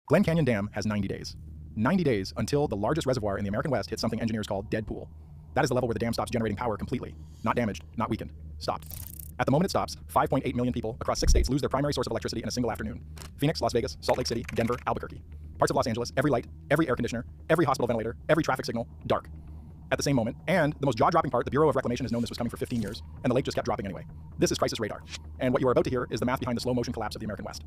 Glen Canyon Dam has 90 days. 90 days until the largest reservoir in the American West hits something engineers call dead pool. That is the level where the dam stops generating power completely. Not damaged, not weakened. Stopped. At the moment it stops, 5.8 million people across 6 states lose their primary source of electricity in a single afternoon. Phoenix, Las Vegas, Salt Lake City, Denver, Albuquerque. Parts of Los Angeles, every light, every air conditioner, every hospital ventilator, every traffic signal, dark. At the same moment, and the most jaw-dropping part, the Bureau of Reclamation has known this was coming for 15 years, and the lake just kept dropping anyway. This is crisis radar. And what you are about to hear is the math behind the slow-motion collapse of the American West.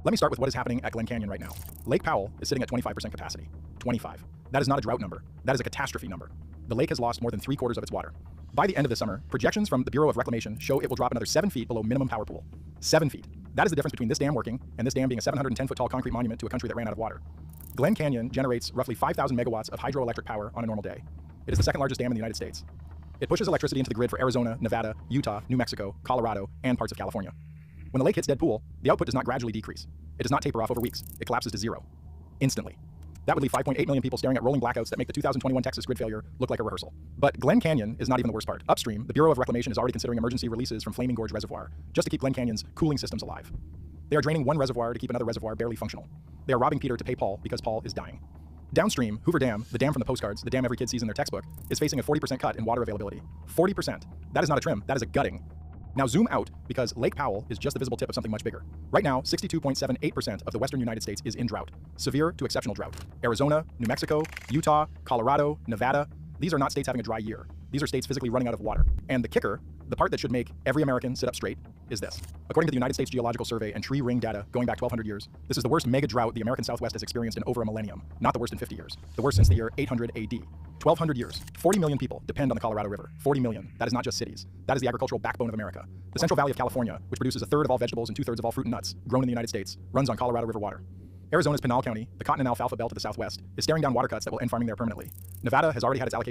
Let me start with what is happening at Glen Canyon right now. Lake Powell is sitting at 25% capacity. 25. That is not a drought number. That is a catastrophe number. The lake has lost more than 3/4 of its water. By the end of this summer, projections from the Bureau of Reclamation show it will drop another 7 feet below minimum power pool. 7 feet. That is the difference between this dam working and this dam being a 710-foot tall concrete monument to a country that ran out of water. Glen Canyon generates roughly 5,000 megawatts of hydroelectric power on a normal day. It is the second largest dam in the United States. It pushes electricity into the grid for Arizona, Nevada, Utah, New Mexico, Colorado, and parts of California. When the lake hits dead pool, the output does not gradually decrease. It does not taper off over weeks. It collapses to zero. Instantly. That would leave 5.8 million people staring at rolling blackouts that make the 2021 Texas grid failure look like a rehearsal. But Glen Canyon is not even the worst part. Upstream, the Bureau of Reclamation is already considering emergency releases from Flaming Gorge Reservoir, just to keep Glen Canyon's cooling systems alive. They are draining one reservoir to keep another reservoir barely functional. They are robbing Peter to pay Paul because Paul is dying. Downstream, Hoover Dam, the dam from the postcards, the dam every kid sees in their textbook, is facing a 40% cut in water availability. 40%. That is not a trim, that is a gutting. Now zoom out, because Lake Powell is just the visible tip of something much bigger. Right now, 62.78% of the western United States is in drought. Severe to exceptional drought. Arizona, New Mexico, Utah, Colorado, Nevada, these are not states having a dry year. These are states physically running out of water. And the kicker, the part that should make every American sit up straight, is this. According to the United States Geological Survey and tree ring data going back 1,200 years, this is the worst mega drought the American Southwest has experienced in over a millennium. Not the worst in 50 years. The worst since the year 800 AD. 1,200 years. 40 million people depend on the Colorado River. 40 million. That is not just cities. That is the agricultural backbone of America. The Central Valley of California, which produces 1/3 of all vegetables and 2/3 of all fruit and nuts grown in the United States, runs on Colorado River water. Arizona's Pinal County, the cotton and alfalfa belt to the southwest, is staring down water cuts that will end farming there permanently. Nevada has already had its allocation